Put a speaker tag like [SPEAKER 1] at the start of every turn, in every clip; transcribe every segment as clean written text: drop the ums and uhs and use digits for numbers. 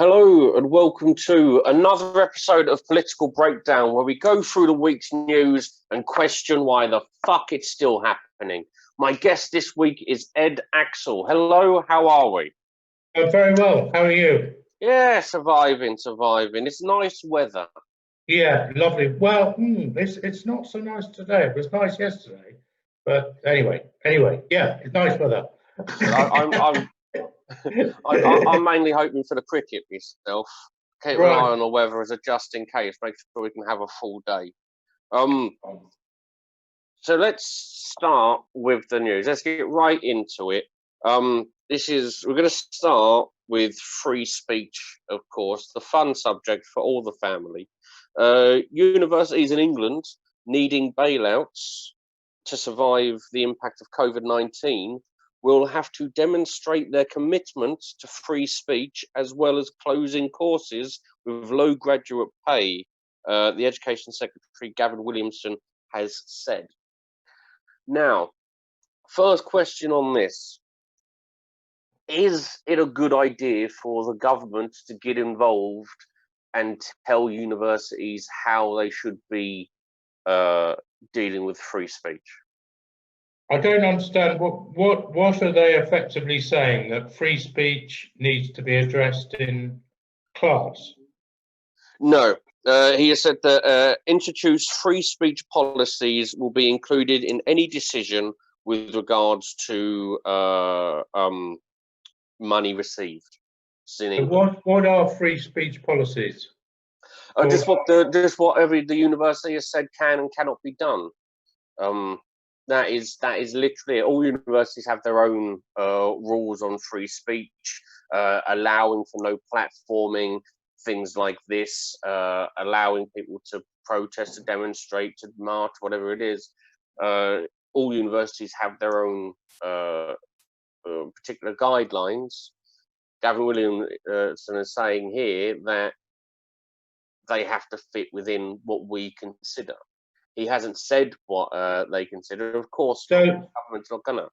[SPEAKER 1] Hello and welcome to another episode of Political Breakdown, where we go through the week's news and question why the fuck it's still happening. My guest this week is Ed Aczel. Hello, how are we?
[SPEAKER 2] I'm very well. How are you?
[SPEAKER 1] Yeah, surviving. It's nice weather.
[SPEAKER 2] Yeah, lovely. Well, it's not so nice today. It was nice yesterday, but anyway, yeah, it's nice weather.
[SPEAKER 1] I'm mainly hoping for the cricket myself. Keep an eye
[SPEAKER 2] Right.
[SPEAKER 1] on the weather as a just in case. Make sure we can have a full day. So let's start with the news. Let's get right into it. We're going to start with free speech, of course, the fun subject for all the family. Universities in England needing bailouts to survive the impact of COVID-19 will have to demonstrate their commitment to free speech as well as closing courses with low graduate pay, the Education Secretary Gavin Williamson has said. Now, first question on this. Is it a good idea for the government to get involved and tell universities how they should be dealing with free speech?
[SPEAKER 2] I don't understand what are they effectively saying, that free speech needs to be addressed in class?
[SPEAKER 1] No. He has said that introduced free speech policies will be included in any decision with regards to money received.
[SPEAKER 2] So what are free speech policies?
[SPEAKER 1] Just whatever the university has said can and cannot be done. That is literally it. All universities have their own rules on free speech, allowing for no platforming, things like this, allowing people to protest, to demonstrate, to march, whatever it is. All universities have their own particular guidelines. Gavin Williamson is saying here that they have to fit within what we consider. He hasn't said what they consider. Of course,
[SPEAKER 2] so
[SPEAKER 1] the government's not gonna.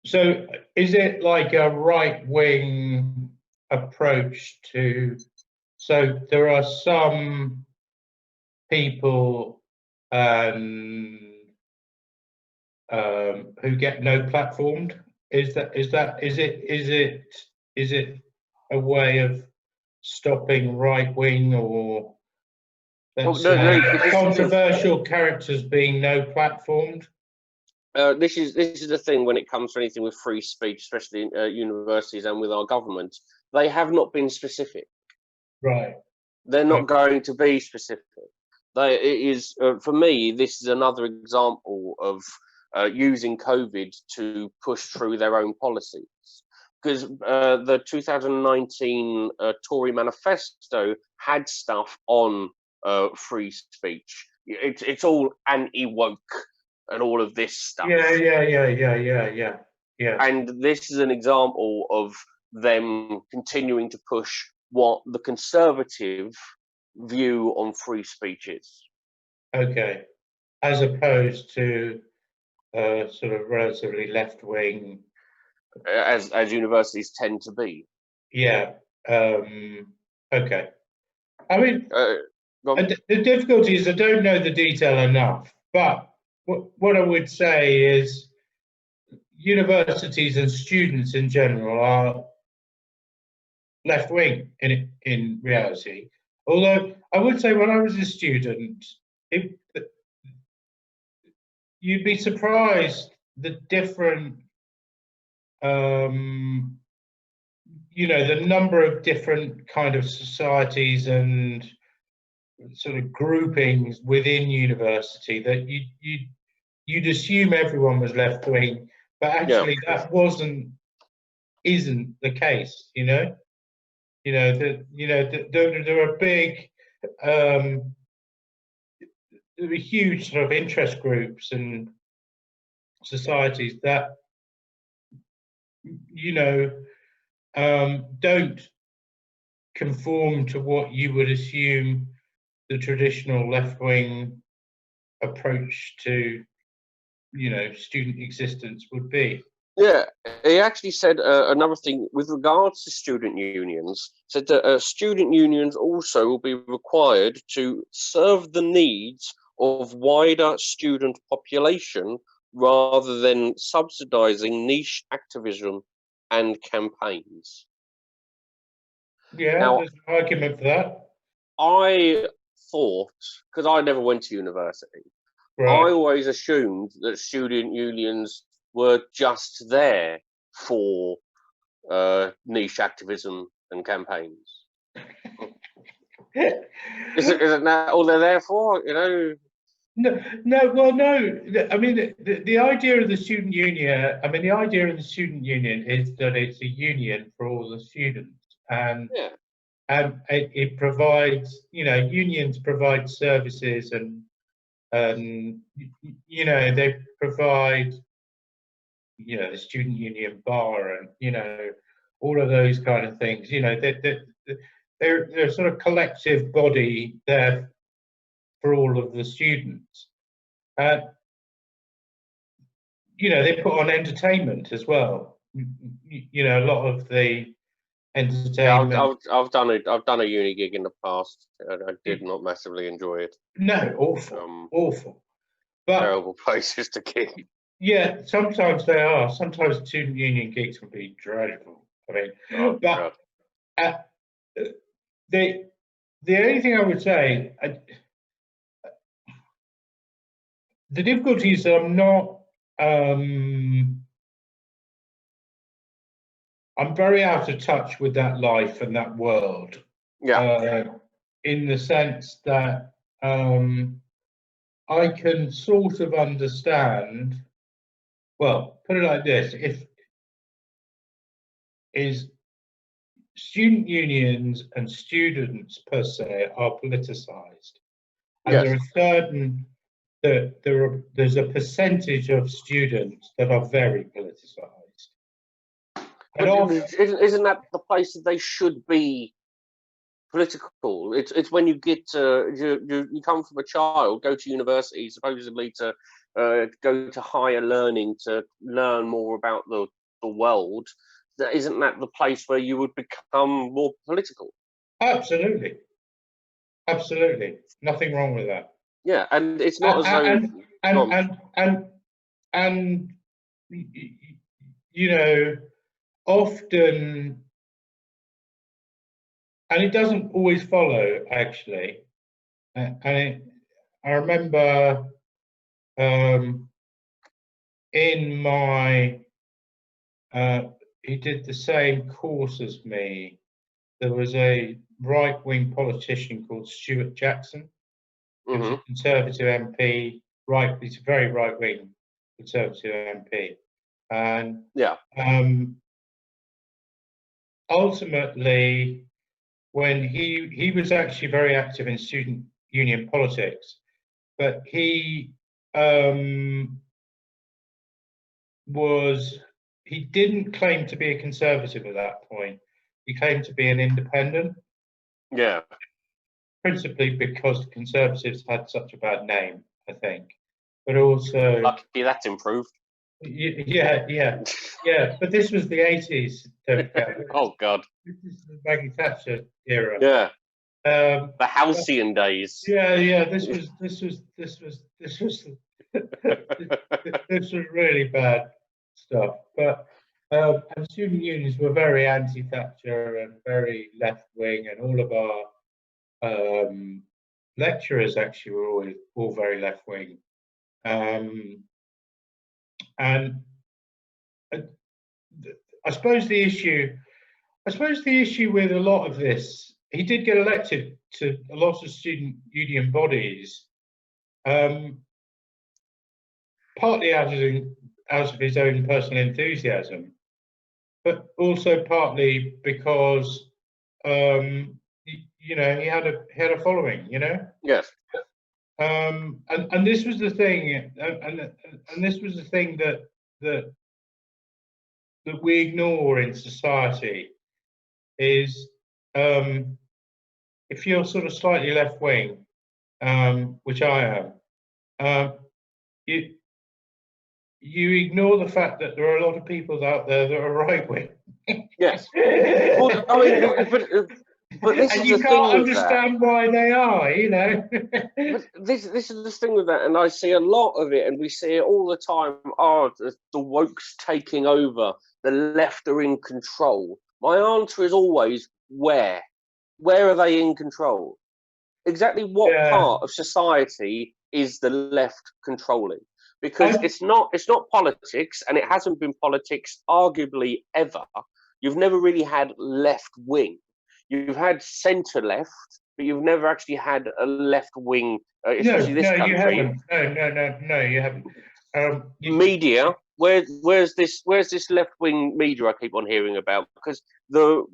[SPEAKER 2] So is it like a right-wing approach to? So there are some people who get no platformed. Is it a way of stopping right-wing or controversial characters being no platformed?
[SPEAKER 1] This is the thing when it comes to anything with free speech, especially in universities and with our government. They have not been specific.
[SPEAKER 2] Right.
[SPEAKER 1] They're not going to be specific. For me, this is another example of using COVID to push through their own policies. Because the 2019 Tory manifesto had stuff on free speech. It's all anti-woke and all of this stuff.
[SPEAKER 2] Yeah.
[SPEAKER 1] And this is an example of them continuing to push what the Conservative view on free speech is.
[SPEAKER 2] Okay, as opposed to sort of relatively left-wing,
[SPEAKER 1] as universities tend to be.
[SPEAKER 2] Yeah. Okay. I mean, the difficulty is I don't know the detail enough, but what I would say is universities and students in general are left-wing in reality. Although I would say when I was a student, you'd be surprised the different, the number of different kind of societies and sort of groupings within university that you'd assume everyone was left-wing, but actually that isn't the case. There are big, there are huge sort of interest groups and societies that don't conform to what you would assume the traditional left-wing approach to student existence would be.
[SPEAKER 1] Yeah, he actually said another thing with regards to student unions. Said that student unions also will be required to serve the needs of wider student population rather than subsidizing niche activism and campaigns.
[SPEAKER 2] Yeah,
[SPEAKER 1] Now,
[SPEAKER 2] there's an argument for that.
[SPEAKER 1] I thought, because I never went to university, I
[SPEAKER 2] Right.
[SPEAKER 1] always assumed that student unions were just there for niche activism and campaigns. Isn't that all they're there for? You know?
[SPEAKER 2] No, no, well, no. I mean, the idea of the student union. I mean, the idea of the student union is that it's a union for all the students, and
[SPEAKER 1] Yeah.
[SPEAKER 2] it provides, unions provide services, and they provide, the student union bar, and all of those kind of things. They're sort of collective body there for all of the students. Uh, they put on entertainment as well. A lot of the
[SPEAKER 1] Yeah,
[SPEAKER 2] entertainment.
[SPEAKER 1] I've done a uni gig in the past. I did not massively enjoy it.
[SPEAKER 2] No, awful, awful. But
[SPEAKER 1] Terrible places to gig.
[SPEAKER 2] yeah, sometimes they are. Sometimes student union gigs can be dreadful. I mean,
[SPEAKER 1] Oh
[SPEAKER 2] but
[SPEAKER 1] god.
[SPEAKER 2] uh, the the only thing I would say, the difficulty is that I'm not. I'm very out of touch with that life and that world,
[SPEAKER 1] Yeah.
[SPEAKER 2] uh, in the sense that I can sort of understand. Well, put it like this: if is student unions and students per se are politicized, and there
[SPEAKER 1] Yes.
[SPEAKER 2] are certain there's a percentage of students that are very politicized, and
[SPEAKER 1] But
[SPEAKER 2] often.
[SPEAKER 1] isn't that the place that they should be political? It's when you get you come from a child, go to university, supposedly to go to higher learning to learn more about the world. That isn't that the place where you would become more political?
[SPEAKER 2] Absolutely, absolutely, nothing wrong with that.
[SPEAKER 1] Yeah, and it's not as though.
[SPEAKER 2] And and and and and you know, often, and it doesn't always follow actually. I remember, um, in my he did the same course as me. There was a right wing politician called Stuart Jackson. He was a
[SPEAKER 1] Hmm.
[SPEAKER 2] Conservative MP. Right, he's a very right wing Conservative MP, and
[SPEAKER 1] Yeah.
[SPEAKER 2] um, ultimately, when he was actually very active in student union politics, but um, was he didn't claim to be a conservative at that point. He claimed to be an independent,
[SPEAKER 1] Yeah.
[SPEAKER 2] principally because the Conservatives had such a bad name, I think. But also,
[SPEAKER 1] Lucky that's improved.
[SPEAKER 2] yeah, yeah, yeah. But this was the 80s, don't forget.
[SPEAKER 1] Oh God.
[SPEAKER 2] This is the Maggie Thatcher era.
[SPEAKER 1] Yeah.
[SPEAKER 2] Um,
[SPEAKER 1] The
[SPEAKER 2] but
[SPEAKER 1] halcyon days.
[SPEAKER 2] yeah, yeah. This was this was really bad stuff. But and student unions were very anti-Thatcher and very left-wing, and all of our lecturers actually were always all very left-wing. Um, and uh, I suppose the issue, with a lot of this, he did get elected to a lot of student union bodies, um, partly out of his own personal enthusiasm, but also partly because he had a following,
[SPEAKER 1] Yes.
[SPEAKER 2] and this was the thing, and this was the thing that that we ignore in society is, if you're sort of slightly left wing, which I am, you you ignore the fact that there are a lot of people out there that are right wing.
[SPEAKER 1] Yes. Well, I mean, but this
[SPEAKER 2] And
[SPEAKER 1] is
[SPEAKER 2] you
[SPEAKER 1] the thing
[SPEAKER 2] can't
[SPEAKER 1] with that.
[SPEAKER 2] understand why they are, you know.
[SPEAKER 1] But this is the thing with that, and I see a lot of it, and we see it all the time. Oh, the woke's taking over. The left are in control. My answer is always where? Where are they in control? Exactly what
[SPEAKER 2] Yeah.
[SPEAKER 1] part of society is the left controlling? Because
[SPEAKER 2] I,
[SPEAKER 1] it's not politics, and it hasn't been politics arguably ever. You've never really had left wing. You've had centre left, but you've never actually had a left wing, especially this
[SPEAKER 2] no, you
[SPEAKER 1] country.
[SPEAKER 2] haven't. No, you haven't.
[SPEAKER 1] Media, where's this left wing media I keep on hearing about? Because the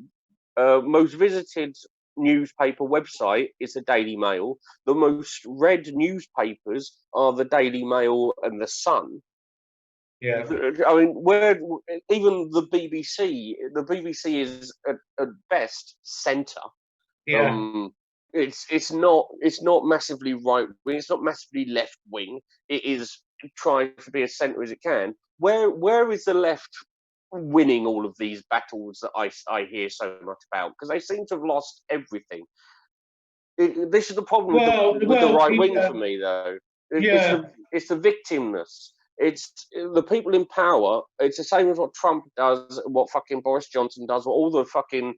[SPEAKER 1] most visited newspaper website is the Daily Mail. The most read newspapers are the Daily Mail and the Sun.
[SPEAKER 2] Yeah.
[SPEAKER 1] I mean, where even the BBC is at best centre.
[SPEAKER 2] Yeah.
[SPEAKER 1] It's not massively right wing. It's not massively left wing. It is trying to be as centre as it can. Where is the left winning all of these battles that I hear so much about? Because they seem to have lost everything. This is the problem with the right wing for me, though.
[SPEAKER 2] Yeah.
[SPEAKER 1] It's the victimness. It's the people in power. It's the same as what Trump does, what fucking Boris Johnson does, what all the fucking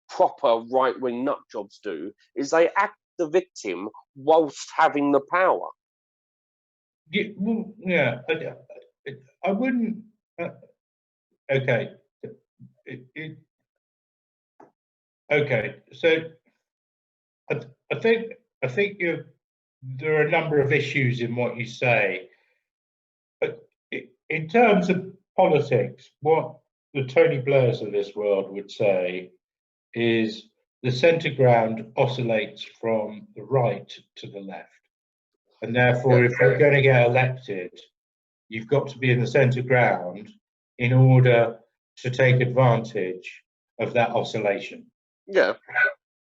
[SPEAKER 1] proper right wing nut jobs do. Is they act the victim whilst having the power.
[SPEAKER 2] Yeah. Well, yeah. I wouldn't. Okay. Okay. So I think there are a number of issues in what you say. But in terms of politics, what the Tony Blairs of this world would say is the centre ground oscillates from the right to the left. And therefore, if you're going to get elected, you've got to be in the centre ground in order to take advantage of that oscillation.
[SPEAKER 1] Yeah.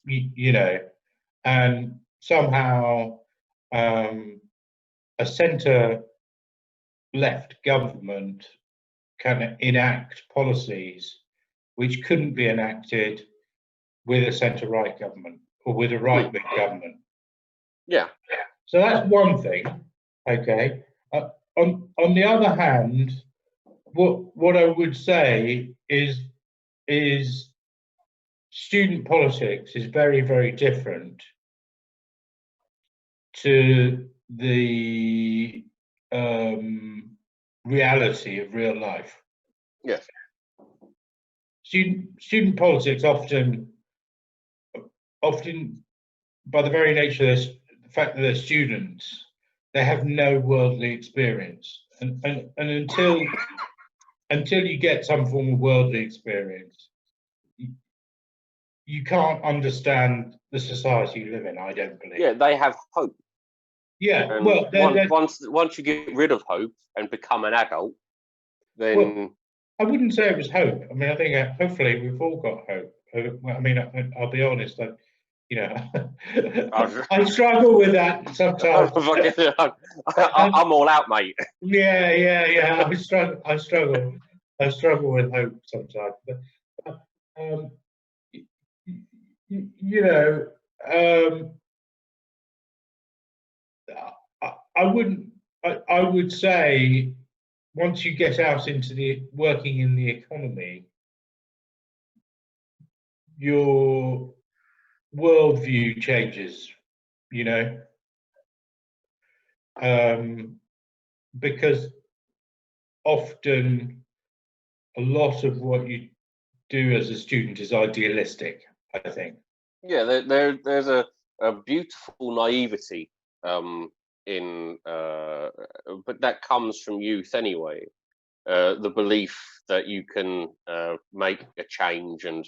[SPEAKER 2] You know, and somehow a centre left government can enact policies which couldn't be enacted with a centre right government or with a right wing government.
[SPEAKER 1] Yeah.
[SPEAKER 2] So that's one thing. Okay. On the other hand, what I would say is student politics is very, very different to the reality of real life.
[SPEAKER 1] Yes.
[SPEAKER 2] Student politics often, by the very nature of the fact that they're students, they have no worldly experience, and until you get some form of worldly experience, you can't understand the society you live in. I don't believe.
[SPEAKER 1] Yeah, they have hope.
[SPEAKER 2] Yeah,
[SPEAKER 1] and
[SPEAKER 2] well,
[SPEAKER 1] once you get rid of hope and become an adult, then
[SPEAKER 2] well, I wouldn't say it was hope. I mean, I think hopefully we've all got hope. I mean, I'll be honest. You know, I struggle with that sometimes.
[SPEAKER 1] I'm all out, mate.
[SPEAKER 2] Yeah. I struggle with hope sometimes. But you know, I wouldn't. I would say once you get out into the working in the economy, your worldview changes. You know, because often a lot of what you do as a student is idealistic, I think.
[SPEAKER 1] Yeah, there's a beautiful naivety but that comes from youth anyway. The belief that you can make a change and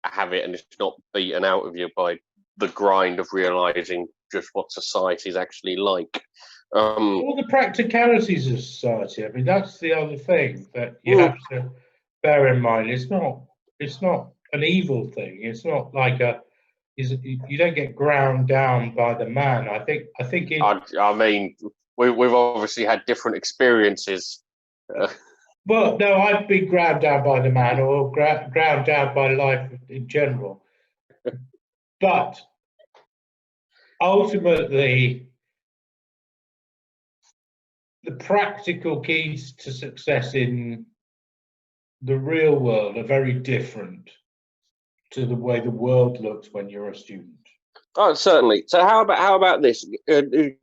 [SPEAKER 1] have it, and it's not beaten out of you by the grind of realizing just what society is actually like.
[SPEAKER 2] All the practicalities of society. I mean, that's the other thing that you have to bear in mind. It's not an evil thing. It's not like you don't get ground down by the man. I think.
[SPEAKER 1] I mean, we've obviously had different experiences.
[SPEAKER 2] Well, no, I've been ground down by the man, or ground down by life in general. But ultimately, the practical keys to success in the real world are very different to the way the world looks when you're a student.
[SPEAKER 1] Oh, certainly. So how about this?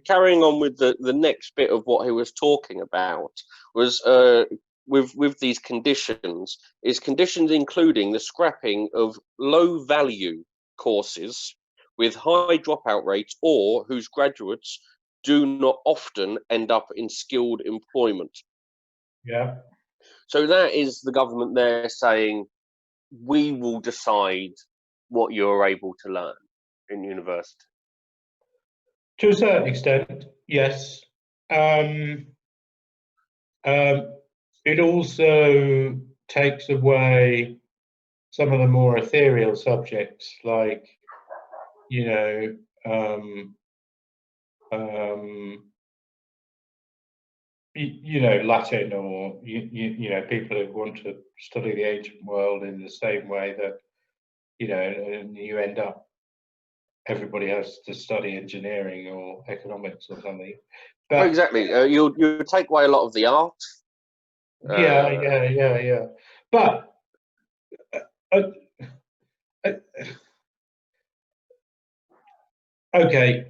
[SPEAKER 1] Carrying on with the next bit of what he was talking about was with these conditions, is conditions including the scrapping of low value courses with high dropout rates, or whose graduates do not often end up in skilled employment.
[SPEAKER 2] Yeah.
[SPEAKER 1] So that is the government there saying, we will decide what you're able to learn in university.
[SPEAKER 2] To a certain extent, yes. It also takes away some of the more ethereal subjects, like, you know, Latin, or you know, people who want to study the ancient world in the same way that, you know, and you end up, everybody has to study engineering or economics or something. But,
[SPEAKER 1] well, exactly. You take away a lot of the art.
[SPEAKER 2] yeah. But okay,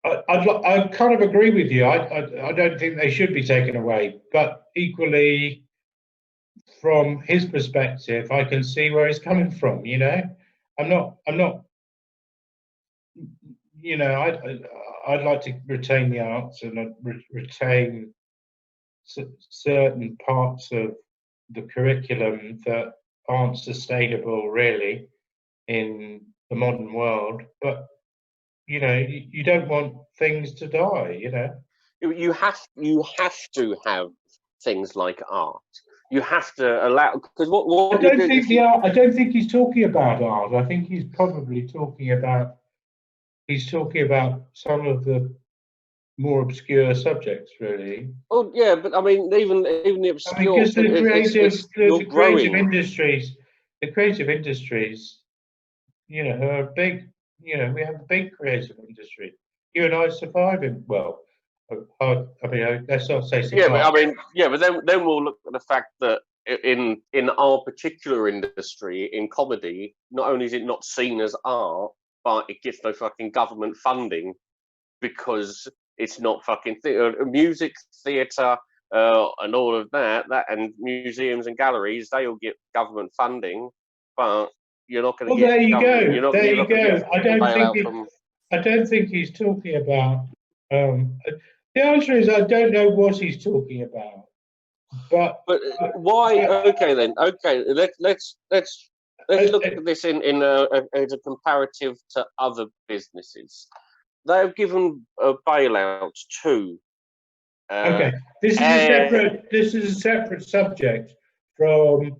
[SPEAKER 2] I kind of agree with you. I don't think they should be taken away, but equally, from his perspective, I can see where he's coming from. You know, I'm not. You know, I'd like to retain the arts and retain certain parts of the curriculum that aren't sustainable, really, in the modern world. But you know, you don't want things to die. You know,
[SPEAKER 1] You have to have things like art. You have to allow, because what
[SPEAKER 2] I don't think the art. I don't think he's talking about art. I think he's probably talking about. He's talking about some of the more obscure subjects, really.
[SPEAKER 1] Oh yeah, but I mean, even the obscure.
[SPEAKER 2] I mean, because the creative industries, you know, are big. You know, we have a big creative industry. You and I survive in, well. I mean, let's not say survive.
[SPEAKER 1] Yeah, but I mean, yeah, but then we'll look at the fact that in our particular industry, in comedy, not only is it not seen as art, but it gets no fucking government funding because it's not fucking music, theatre, and all of that, and museums and galleries, they all get government funding, but you're not going to get.
[SPEAKER 2] There you go. There you go. I don't think he's talking about. The answer is I don't know what he's talking about. But
[SPEAKER 1] why? Okay, then. Okay, let's look at this in as a comparative to other businesses. They have given bailouts too.
[SPEAKER 2] Okay, this is a separate subject from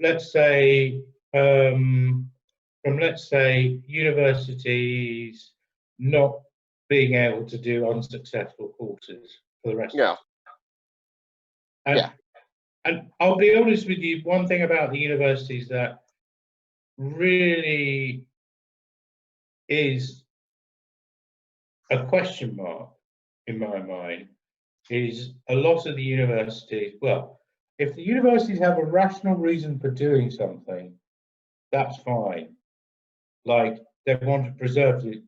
[SPEAKER 2] let's say universities not being able to do unsuccessful courses for the rest.
[SPEAKER 1] Yeah.
[SPEAKER 2] And I'll be honest with you, one thing about the universities that really is a question mark in my mind is a lot of the universities, well, if the universities have a rational reason for doing something, that's fine. Like they want to preserve the,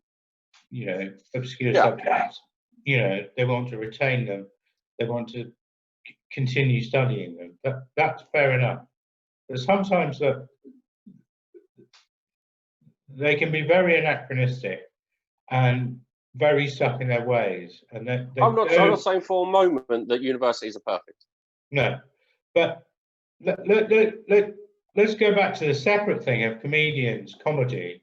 [SPEAKER 2] you know, obscure subjects. You know, they want to retain them. They want to continue studying them. That's fair enough. But sometimes that they can be very anachronistic and very stuck in their ways. And
[SPEAKER 1] I'm not saying for a moment that universities are perfect.
[SPEAKER 2] No, but let's go back to the separate thing of comedians, comedy.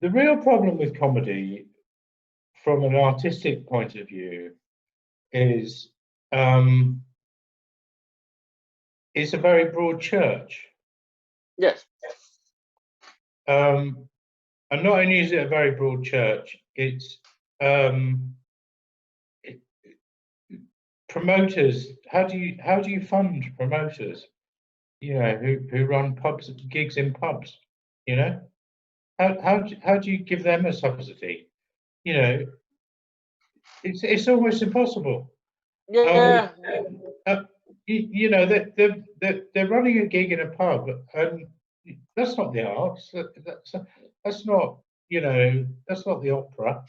[SPEAKER 2] The real problem with comedy, from an artistic point of view, is it's a very broad church.
[SPEAKER 1] Yes.
[SPEAKER 2] and not only is it a very broad church, it's promoters. How do you fund promoters? You know, who run pubs, gigs in pubs. You know, how do you give them a subsidy? You know, it's almost impossible.
[SPEAKER 1] Yeah.
[SPEAKER 2] You know, they're running a gig in a pub, and that's not the arts. That's not, you know, that's not the opera.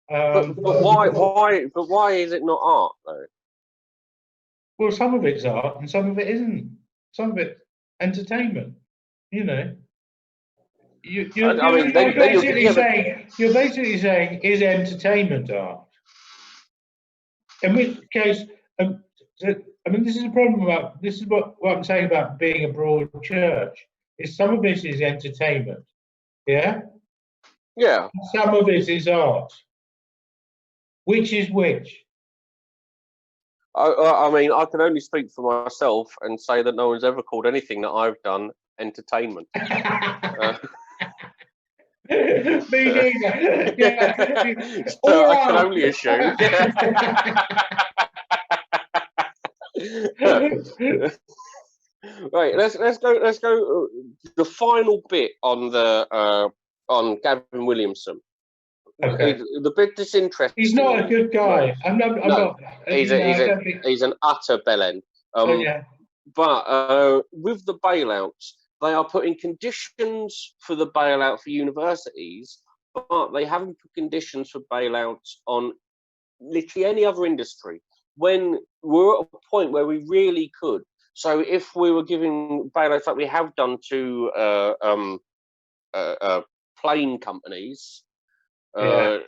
[SPEAKER 1] But why is it not art though?
[SPEAKER 2] Well, some of it's art and some of it isn't. Some of it entertainment. You know,
[SPEAKER 1] I mean,
[SPEAKER 2] you're basically saying is entertainment art? In which case, I mean, this is a problem about this is what I'm saying about being a broad church. Is some of this is entertainment, yeah.
[SPEAKER 1] Yeah.
[SPEAKER 2] Some of it is art. Which is which?
[SPEAKER 1] I mean, I can only speak for myself and say that no one's ever called anything that I've done entertainment.
[SPEAKER 2] Me neither. Yeah.
[SPEAKER 1] So I can only assume. Right, let's go. The final bit on on Gavin Williamson.
[SPEAKER 2] Okay.
[SPEAKER 1] The bit that's interesting.
[SPEAKER 2] He's not a good guy. I'm not.
[SPEAKER 1] He's an utter bellend.
[SPEAKER 2] Yeah.
[SPEAKER 1] But with the bailouts, they are putting conditions for the bailout for universities, but they haven't put conditions for bailouts on literally any other industry. When we're at a point where we really could. So if we were giving bailouts like we have done to plane companies, we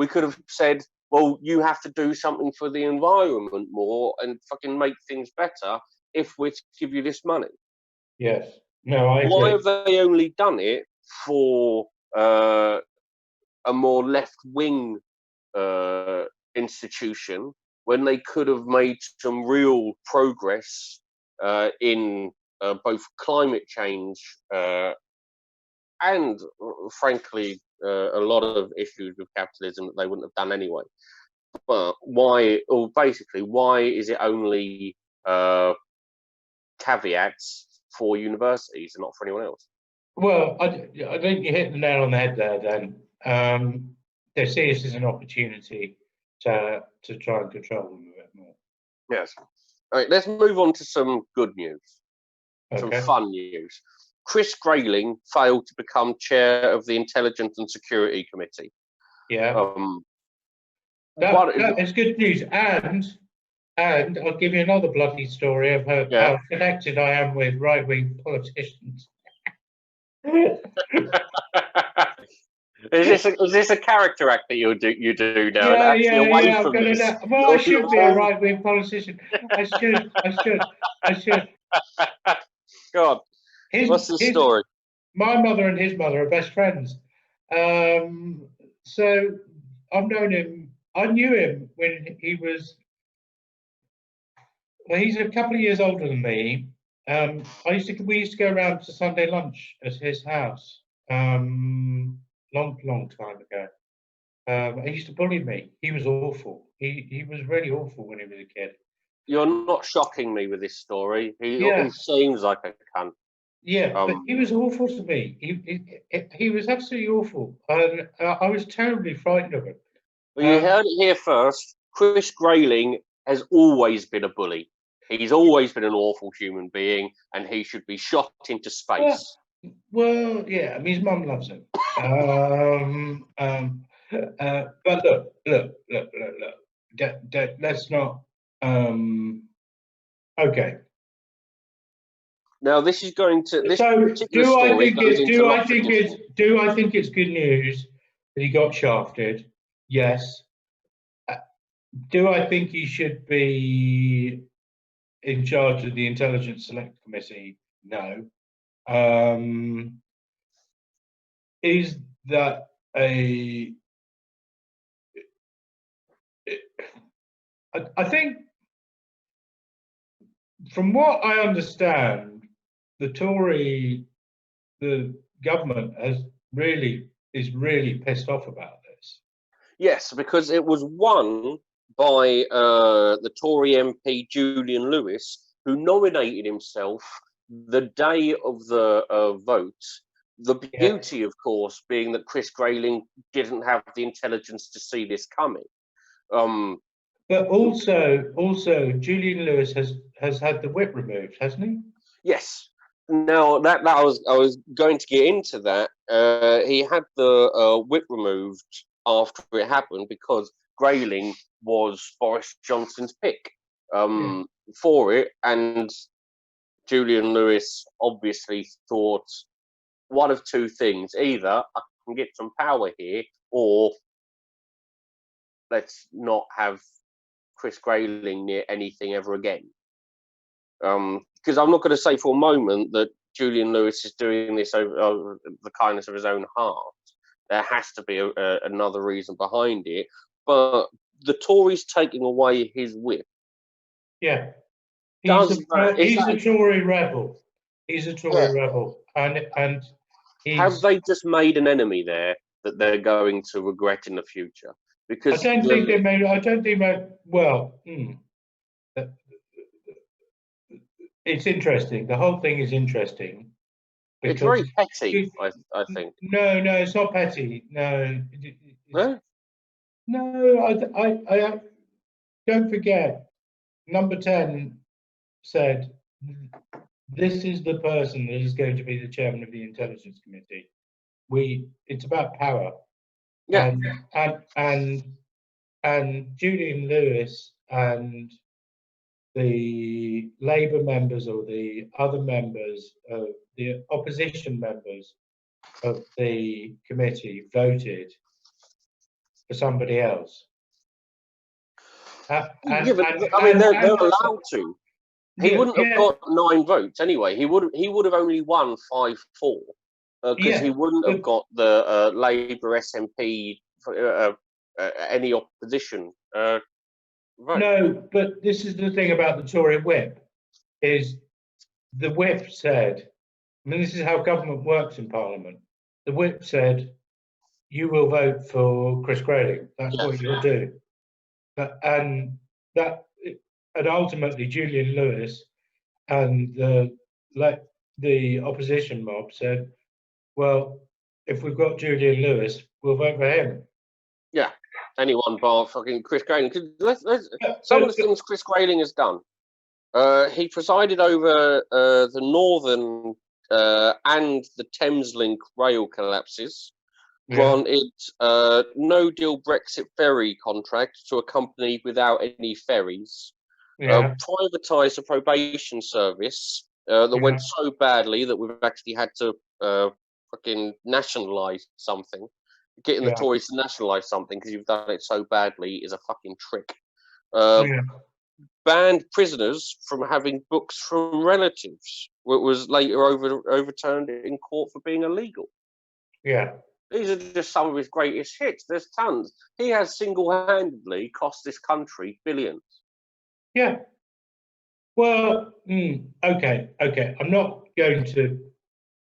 [SPEAKER 1] could have said, well, you have to do something for the environment more and fucking make things better if we're to give you this money.
[SPEAKER 2] Yes. No, I agree.
[SPEAKER 1] Why have they only done it for a more left-wing institution when they could have made some real progress in both climate change and, frankly, a lot of issues with capitalism that they wouldn't have done anyway? But why, or basically, why is it only caveats for universities and not for anyone else?
[SPEAKER 2] Well, I think you hit the nail on the head there, Dan. They see this as an opportunity to try and control them a bit more.
[SPEAKER 1] Yes. All right, let's move on to some good news, some fun news. Chris Grayling failed to become chair of the Intelligence and Security Committee.
[SPEAKER 2] Yeah. That is good news. And I'll give you another bloody story of how connected I am with right-wing politicians.
[SPEAKER 1] Is this a character act that you do now?
[SPEAKER 2] Yeah. Well, I should be a right-wing politician. I should.
[SPEAKER 1] God, what's the story?
[SPEAKER 2] My mother and his mother are best friends. So I've known him. I knew him when he was. Well, he's a couple of years older than me. We used to go around to Sunday lunch at his house. Long time ago. He used to bully me. He was awful. He was really awful when he was a kid.
[SPEAKER 1] You're not shocking me with this story. He seems like a cunt.
[SPEAKER 2] Yeah, but he was awful to me. He was absolutely awful, and I was terribly frightened of him.
[SPEAKER 1] Well, you heard it here first. Chris Grayling has always been a bully. He's always been an awful human being, and he should be shot into space.
[SPEAKER 2] Well, yeah. I mean, his mum loves him. But look. Let's not. Okay.
[SPEAKER 1] Now this is going to. This
[SPEAKER 2] do I think it's good news that he got shafted? Yes. Do I think he should be in charge of the Intelligence Select Committee? No. Is that I think, from what I understand, the government is really pissed off about this.
[SPEAKER 1] Yes, because it was won by the Tory MP Julian Lewis, who nominated himself the day of the vote. The beauty, of course, being that Chris Grayling didn't have the intelligence to see this coming.
[SPEAKER 2] But also, Julian Lewis has had the whip removed, hasn't he?
[SPEAKER 1] Yes. Now that I was going to get into that. He had the whip removed after it happened because Grayling was Boris Johnson's pick for it, and Julian Lewis obviously thought one of two things: either I can get some power here, or let's not have Chris Grayling near anything ever again. Because I'm not going to say for a moment that Julian Lewis is doing this over the kindness of his own heart. There has to be another reason behind it. But the Tories taking away his whip.
[SPEAKER 2] Yeah. He's a Tory rebel. He's a Tory rebel. And
[SPEAKER 1] have they just made an enemy there that they're going to regret in the future? Because
[SPEAKER 2] I don't think they made. Well, it's interesting. The whole thing is interesting.
[SPEAKER 1] It's very petty, I think.
[SPEAKER 2] No, it's not petty. No. No, I don't forget. Number 10 said, "This is the person that is going to be the chairman of the Intelligence Committee. It's about power."
[SPEAKER 1] Yeah.
[SPEAKER 2] And Julian Lewis and the Labour members or the other members of the opposition members of the committee voted for somebody else.
[SPEAKER 1] They're allowed to. He wouldn't have got 9 votes anyway. He would have only won 5-4 because he wouldn't have got the Labour SNP any opposition vote.
[SPEAKER 2] No, but this is the thing about the Tory whip, is the whip said, I mean, this is how government works in Parliament. The whip said, you will vote for Chris Grayling. That's what you'll do. And ultimately, Julian Lewis and the opposition mob said, well, if we've got Julian Lewis, we'll vote for him.
[SPEAKER 1] Yeah, anyone bar fucking Chris Grayling. Some of the things Chris Grayling has done. He presided over the Northern and the Thameslink rail collapses. Granted, no-deal Brexit ferry contract to a company without any ferries. Privatised the probation service that went so badly that we've actually had to fucking nationalise something. Getting the Tories to nationalise something because you've done it so badly is a fucking trick. Banned prisoners from having books from relatives, what was later overturned in court for being illegal.
[SPEAKER 2] Yeah.
[SPEAKER 1] These are just some of his greatest hits. There's tons. He has single-handedly cost this country billions.
[SPEAKER 2] Yeah. Well, okay. I'm not going to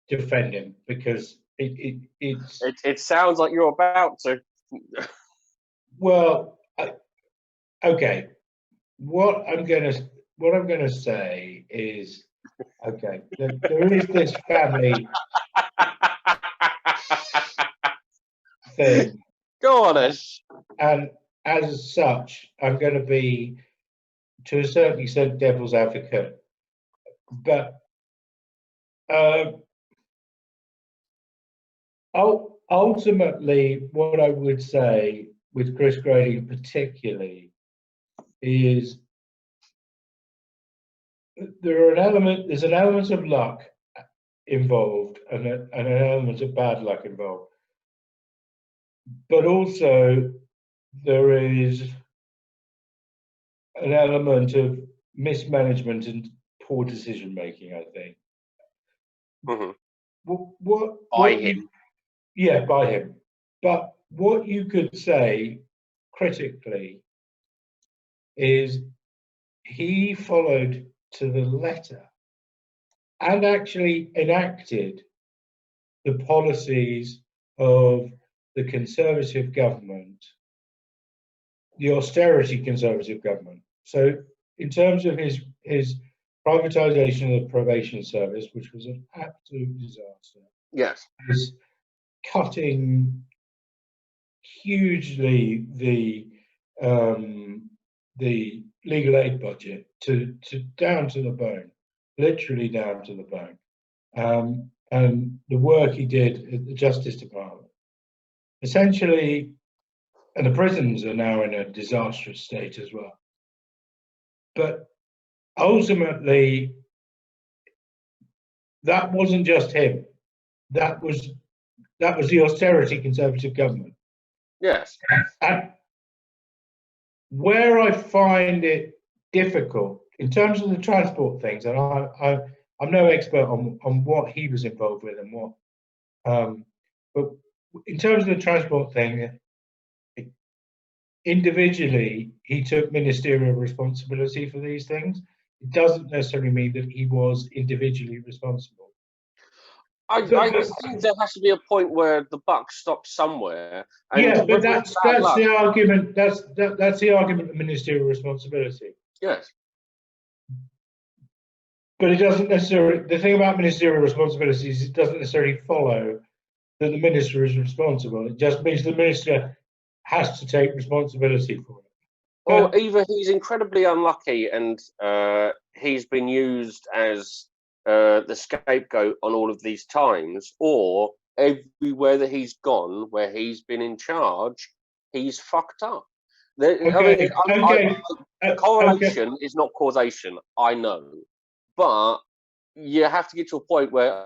[SPEAKER 2] defend him because
[SPEAKER 1] it sounds like you're about to.
[SPEAKER 2] Well, okay. What I'm gonna say is, okay, there is this family thing.
[SPEAKER 1] Go on, Ash.
[SPEAKER 2] And as such, I'm going to be, to a certain extent, devil's advocate. But ultimately, what I would say with Chris Grayling particularly is there's an element of luck involved and an element of bad luck involved. But also there is an element of mismanagement and poor decision making, I think.
[SPEAKER 1] By him.
[SPEAKER 2] Yeah, by him. But what you could say critically is he followed to the letter and actually enacted the policies of the Conservative government, the austerity Conservative government. So in terms of his privatisation of the probation service, which was an absolute disaster,
[SPEAKER 1] Yes.
[SPEAKER 2] is cutting hugely the legal aid budget to down to the bone, literally down to the bone, and the work he did at the Justice Department, essentially, and the prisons are now in a disastrous state as well. But ultimately, that wasn't just him. That was the austerity Conservative government.
[SPEAKER 1] Yes.
[SPEAKER 2] And where I find it difficult in terms of the transport things, and I'm no expert on what he was involved with and what, but in terms of the transport thing, individually he took ministerial responsibility for these things. It doesn't necessarily mean that he was individually responsible.
[SPEAKER 1] I think there has to be a point where the buck stops somewhere. And
[SPEAKER 2] yeah, but that's the argument. That's the argument of ministerial responsibility.
[SPEAKER 1] Yes.
[SPEAKER 2] But it doesn't necessarily. The thing about ministerial responsibility is it doesn't necessarily follow that the minister is responsible. It just means the minister has to take responsibility for it.
[SPEAKER 1] Well, either he's incredibly unlucky and he's been used as the scapegoat on all of these times, or everywhere that he's gone where he's been in charge, he's fucked up. Correlation is not causation, I know, but you have to get to a point where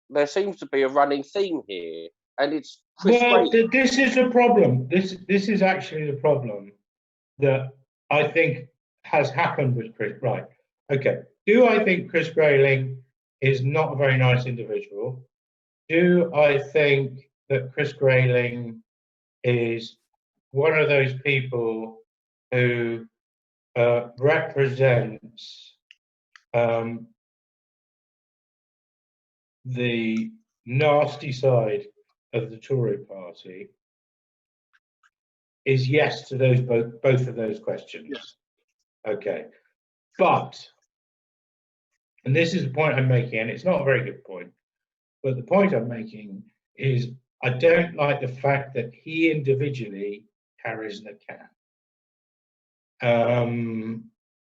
[SPEAKER 1] there seems to be a running theme here, and it's
[SPEAKER 2] this is the problem. This is actually the problem that I think has happened with Chris. Right? Okay. Do I think Chris Grayling is not a very nice individual? Do I think that Chris Grayling is one of those people who represents the nasty side of the Tory party? Is yes to those both of those questions.
[SPEAKER 1] Yes.
[SPEAKER 2] Okay, but, and this is the point I'm making, and it's not a very good point, but the point I'm making is I don't like the fact that he individually carries the can,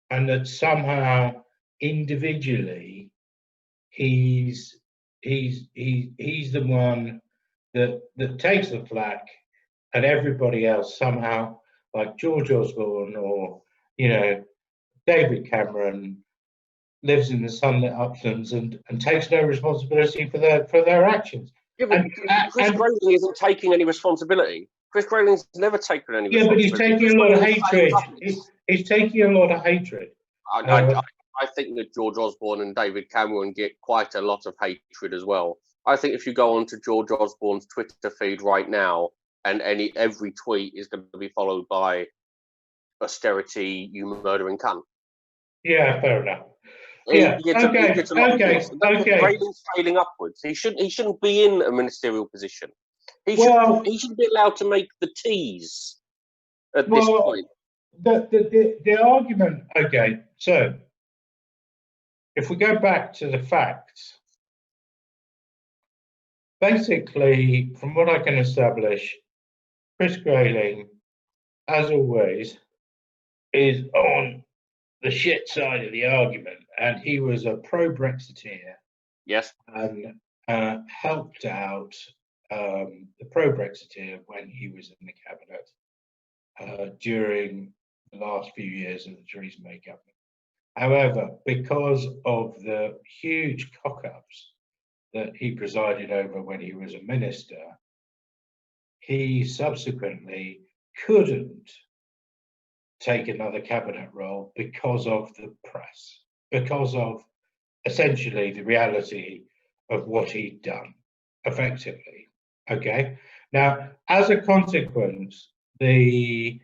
[SPEAKER 2] and that somehow individually he's the one that takes the flak, and everybody else somehow, like George Osborne or David Cameron, lives in the sunlit uplands and takes no responsibility for their actions.
[SPEAKER 1] Yeah, but Chris Grayling isn't taking any responsibility. Chris Grayling's never taken any responsibility.
[SPEAKER 2] Yeah, but he's taking a lot of hatred. He's taking a lot of hatred.
[SPEAKER 1] I think that George Osborne and David Cameron get quite a lot of hatred as well. I think if you go onto George Osborne's Twitter feed right now, and every tweet is going to be followed by austerity, you murdering cunt.
[SPEAKER 2] Yeah, fair enough.
[SPEAKER 1] Grayling's failing upwards. He shouldn't be in a ministerial position. He shouldn't be allowed to make the teas at this point.
[SPEAKER 2] The argument. Okay, so if we go back to the facts, basically, from what I can establish, Chris Grayling, as always, is on the shit side of the argument, and he was a pro-Brexiteer.
[SPEAKER 1] Yes.
[SPEAKER 2] And helped out the pro-Brexiteer when he was in the cabinet during the last few years of the Theresa May government. However, because of the huge cock-ups that he presided over when he was a minister, he subsequently couldn't take another cabinet role because of the press, because of essentially the reality of what he'd done, effectively. Okay. Now, as a consequence, the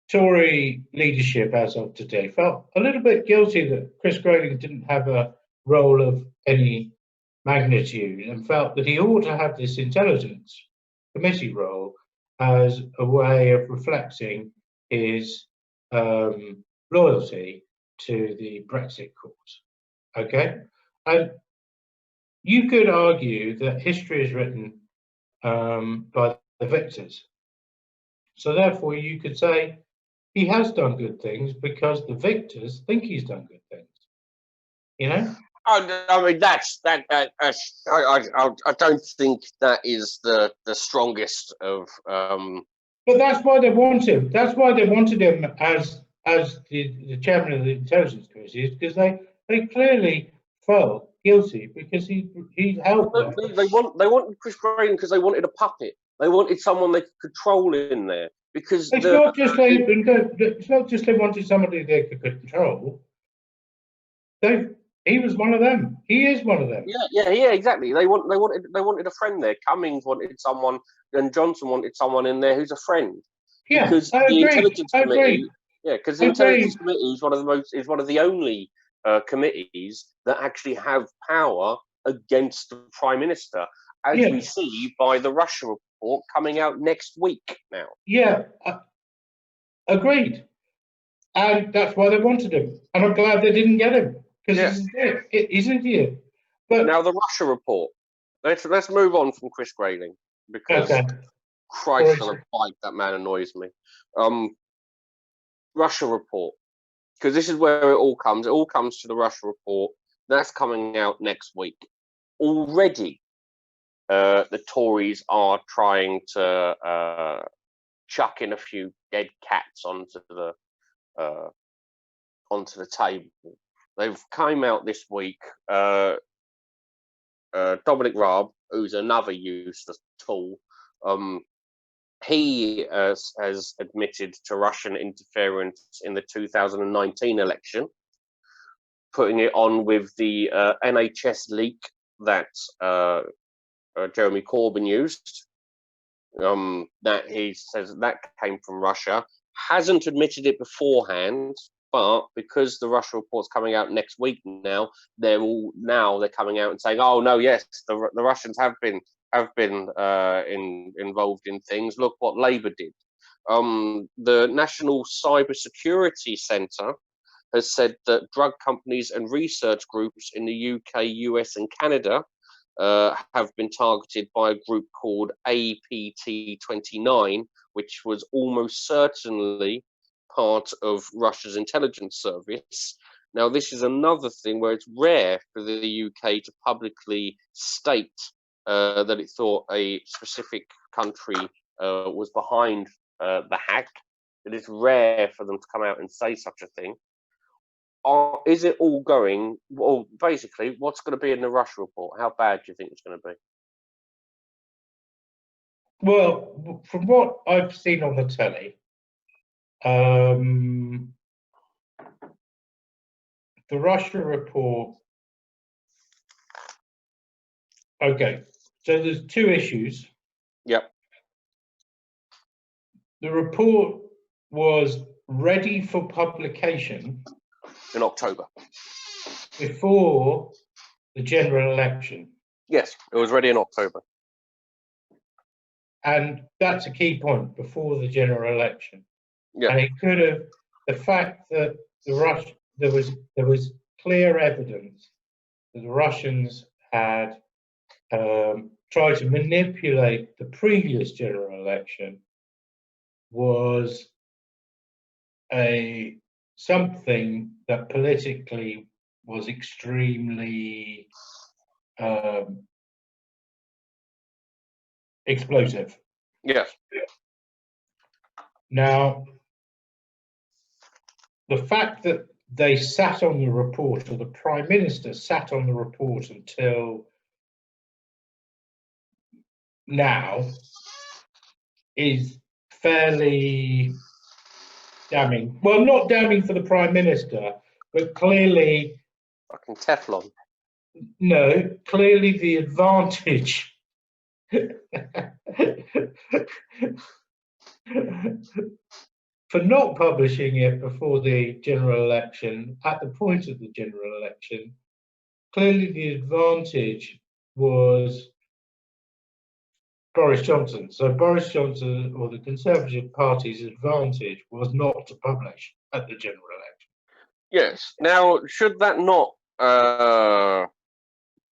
[SPEAKER 2] Tory leadership as of today felt a little bit guilty that Chris Grayling didn't have a role of any magnitude and felt that he ought to have this intelligence committee role as a way of reflecting his loyalty to the Brexit cause. Okay, and you could argue that history is written by the victors. So therefore, you could say he has done good things because the victors think he's done good things. You know?
[SPEAKER 1] I mean, I don't think that is the strongest of.
[SPEAKER 2] But that's why they want him. That's why they wanted him as the chairman of the Intelligence Committee, because they clearly felt guilty because he helped them.
[SPEAKER 1] They wanted Chris Grayling because they wanted a puppet. They wanted someone they could control in there. Because
[SPEAKER 2] it's not just they wanted somebody they could control. He was one of them. He is one of them.
[SPEAKER 1] Yeah, exactly. They wanted a friend there. Cummings wanted someone, and Johnson wanted someone in there who's a friend.
[SPEAKER 2] Yeah,
[SPEAKER 1] because
[SPEAKER 2] I agree.
[SPEAKER 1] Intelligence
[SPEAKER 2] I
[SPEAKER 1] Committee.
[SPEAKER 2] agree.
[SPEAKER 1] Yeah, because the Intelligence Committee is one of the only committees that actually have power against the Prime Minister, as we see by the Russia report coming out next week now.
[SPEAKER 2] Yeah, agreed. And that's why they wanted him. And I'm glad they didn't get him, because he's an idiot. But
[SPEAKER 1] now the Russia report. Let's move on from Chris Grayling, because Christ on a bike, that man annoys me. Russia report, because this is where it all comes. It all comes to the Russia report. That's coming out next week. Already, the Tories are trying to chuck in a few dead cats onto the table. They've came out this week. Dominic Raab, who's another useless tool, he has admitted to Russian interference in the 2019 election, putting it on with the NHS leak that Jeremy Corbyn used. That he says that came from Russia. Hasn't admitted it beforehand, but because the Russia report's coming out next week now, they're coming out and saying, "Oh no, yes, the Russians have been involved in things. Look what Labour did." The National Cybersecurity Centre has said that drug companies and research groups in the UK, US, and Canada have been targeted by a group called APT29, which was almost certainly part of Russia's intelligence service. Now, this is another thing where it's rare for the UK to publicly state that it thought a specific country was behind the hack. It is rare for them to come out and say such a thing. Is it all going? Well, basically, what's going to be in the Russia report? How bad do you think it's going to be?
[SPEAKER 2] Well, from what I've seen on the telly, the Russia report. Okay, so there's two issues.
[SPEAKER 1] Yep.
[SPEAKER 2] The report was ready for publication
[SPEAKER 1] in October,
[SPEAKER 2] before the general election.
[SPEAKER 1] Yes, it was ready in October.
[SPEAKER 2] And that's a key point, before the general election.
[SPEAKER 1] Yeah.
[SPEAKER 2] And it could have, the fact that there was clear evidence that the Russians had tried to manipulate the previous general election was something that politically was extremely explosive.
[SPEAKER 1] Yes.
[SPEAKER 2] Now, the fact that they sat on the report, or the Prime Minister sat on the report until now, is fairly damning. Well, not damning for the Prime Minister, but clearly...
[SPEAKER 1] Fucking Teflon.
[SPEAKER 2] No, clearly the advantage for not publishing it before the general election, at the point of the general election, clearly the advantage was Boris Johnson. So Boris Johnson, or the Conservative Party's advantage, was not to publish at the general election.
[SPEAKER 1] Yes. Now, should that not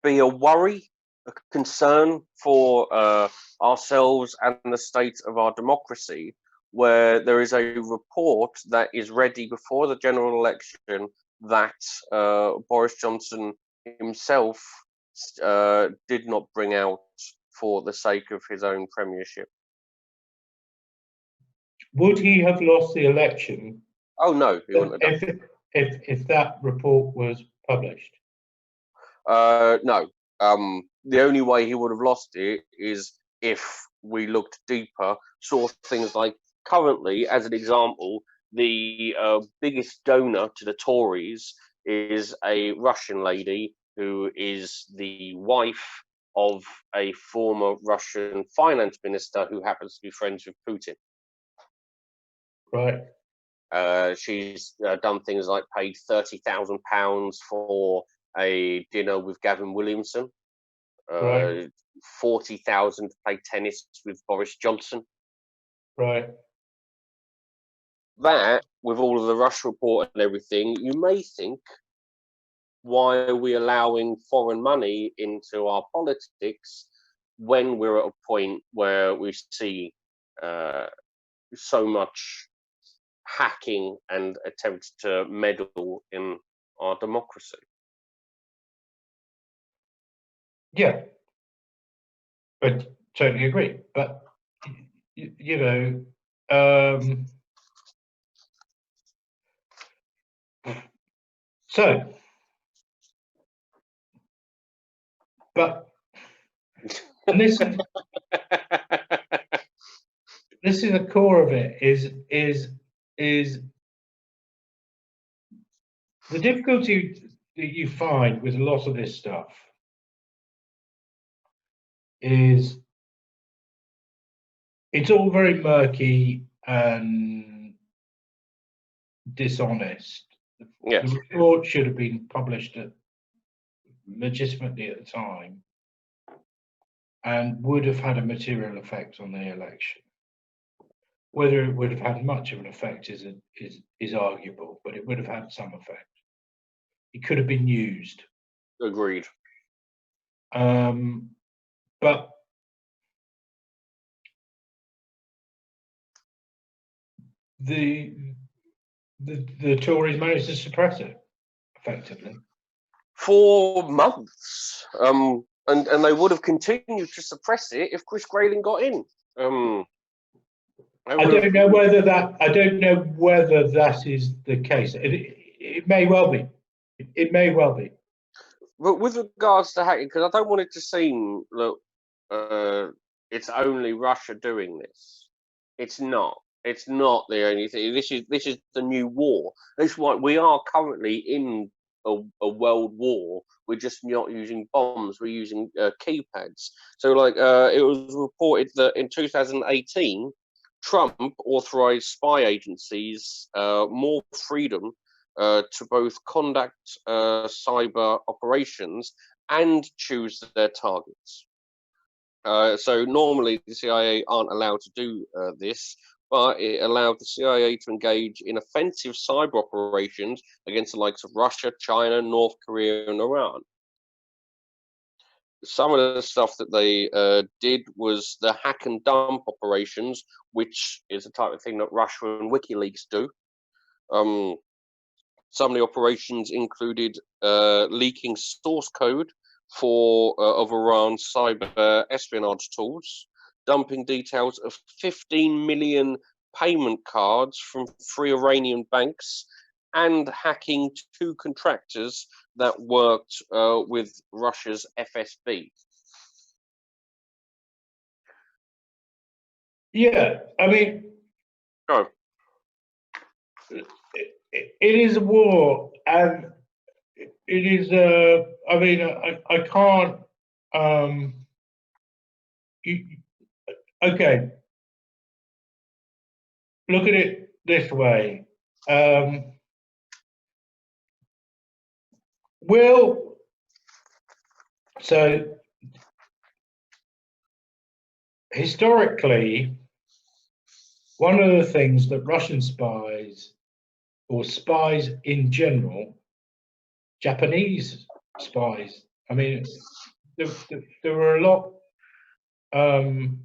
[SPEAKER 1] be a worry, a concern for ourselves and the state of our democracy, where there is a report that is ready before the general election that Boris Johnson himself did not bring out for the sake of his own premiership?
[SPEAKER 2] Would he have lost the election?
[SPEAKER 1] Oh no, he wouldn't have done.
[SPEAKER 2] If that report was published?
[SPEAKER 1] No. The only way he would have lost it is if we looked deeper, saw things like currently, as an example, the biggest donor to the Tories is a Russian lady who is the wife of a former Russian finance minister who happens to be friends with Putin.
[SPEAKER 2] Right.
[SPEAKER 1] She's done things like paid £30,000 for a dinner with Gavin Williamson,
[SPEAKER 2] Right.
[SPEAKER 1] 40,000 to play tennis with Boris Johnson.
[SPEAKER 2] Right.
[SPEAKER 1] That, with all of the Russia report and everything, you may think, why are we allowing foreign money into our politics when we're at a point where we see so much hacking and attempts to meddle in our democracy?
[SPEAKER 2] Yeah, I totally agree. But you know, so, but, and this is the core of it. Is the difficulty that you find with a lot of this stuff is it's all very murky and dishonest.
[SPEAKER 1] Yes.
[SPEAKER 2] The report should have been published legitimately at the time and would have had a material effect on the election. Whether it would have had much of an effect is arguable, but it would have had some effect. It could have been used.
[SPEAKER 1] Agreed.
[SPEAKER 2] But the Tories managed to suppress it effectively
[SPEAKER 1] for months, and they would have continued to suppress it if Chris Grayling got in.
[SPEAKER 2] I don't know whether that is the case. It may well be. It may well be.
[SPEAKER 1] But with regards to hacking, because I don't want it to seem that it's only Russia doing this. It's not. It's not the only thing. This is the new war. This is why we are currently in a world war. We're just not using bombs. We're using keypads. So, like, it was reported that in 2018, Trump authorized spy agencies more freedom to both conduct cyber operations and choose their targets. So normally the CIA aren't allowed to do this, but it allowed the CIA to engage in offensive cyber operations against the likes of Russia, China, North Korea, and Iran. Some of the stuff that they did was the hack and dump operations, which is the type of thing that Russia and WikiLeaks do. Some of the operations included leaking source code of Iran's cyber espionage tools, dumping details of 15 million payment cards from 3 Iranian banks, and hacking 2 contractors that worked with Russia's FSB.
[SPEAKER 2] Yeah, I mean,
[SPEAKER 1] Oh.
[SPEAKER 2] It is a war, and it is. I mean, I can't. Okay. Look at it this way. So historically, one of the things that Russian spies, or spies in general, Japanese spies, I mean, there were a lot in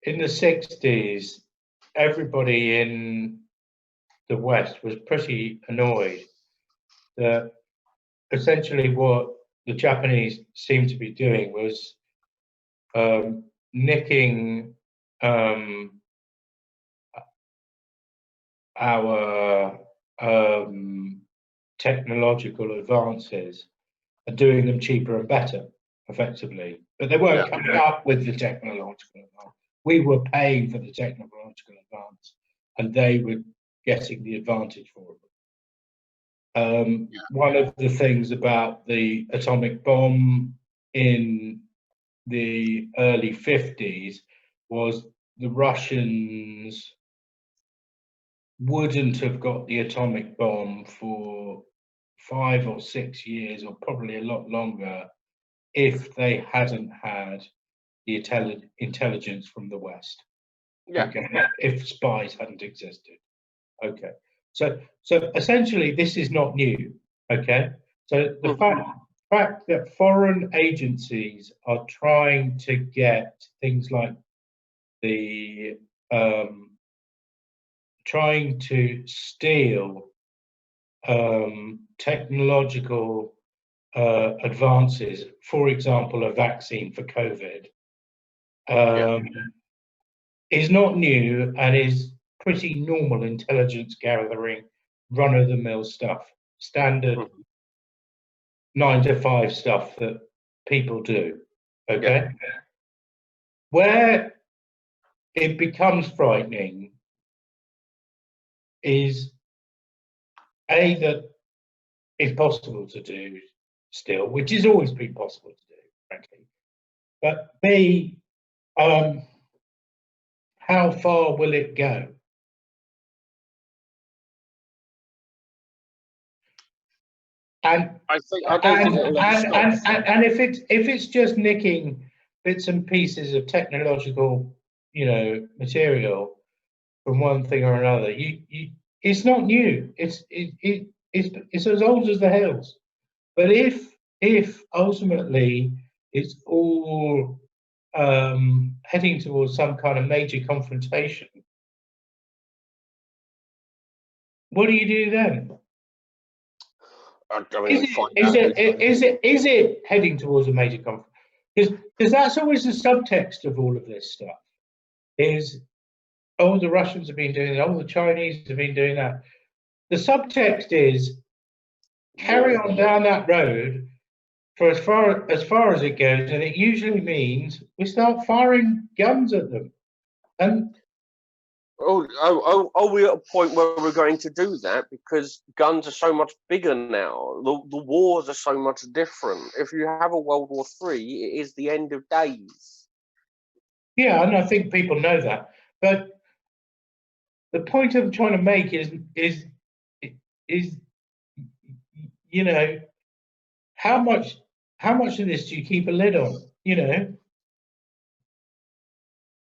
[SPEAKER 2] the 60s. Everybody in the West was pretty annoyed that essentially what the Japanese seemed to be doing was nicking our technological advances and doing them cheaper and better, effectively. But they weren't coming up with the technological advance. We were paying for the technological advance, and they were getting the advantage for it. One of the things about the atomic bomb in the early 50s was the Russians wouldn't have got the atomic bomb for 5 or 6 years, or probably a lot longer, if they hadn't had the intelligence from the West.
[SPEAKER 1] Yeah.
[SPEAKER 2] Okay. If spies hadn't existed. Okay. So essentially, this is not new. Okay. So the fact that foreign agencies are trying to get things like the trying to steal technological advances, for example, a vaccine for COVID, is not new and is pretty normal intelligence gathering, run-of-the-mill stuff, standard 9 to 5 stuff that people do. Okay. Where it becomes frightening is that it's possible to do still, which has always been possible to do, frankly. But B, how far will it go? And if it's just nicking bits and pieces of technological, material from one thing or another, it's not new. It's as old as the hills. But if ultimately it's all heading towards some kind of major confrontation, what do you do then? Is it heading towards a major conflict? Because that's always the subtext of all of this stuff. Is, oh, the Russians have been doing that, oh, the Chinese have been doing that. The subtext is carry on down that road for as far as it goes, and it usually means we start firing guns at them. And
[SPEAKER 1] are we at a point where we're going to do that? Because guns are so much bigger now. The wars are so much different. If you have a World War III, it is the end of days.
[SPEAKER 2] Yeah, and I think people know that. But the point I'm trying to make is how much of this do you keep a lid on?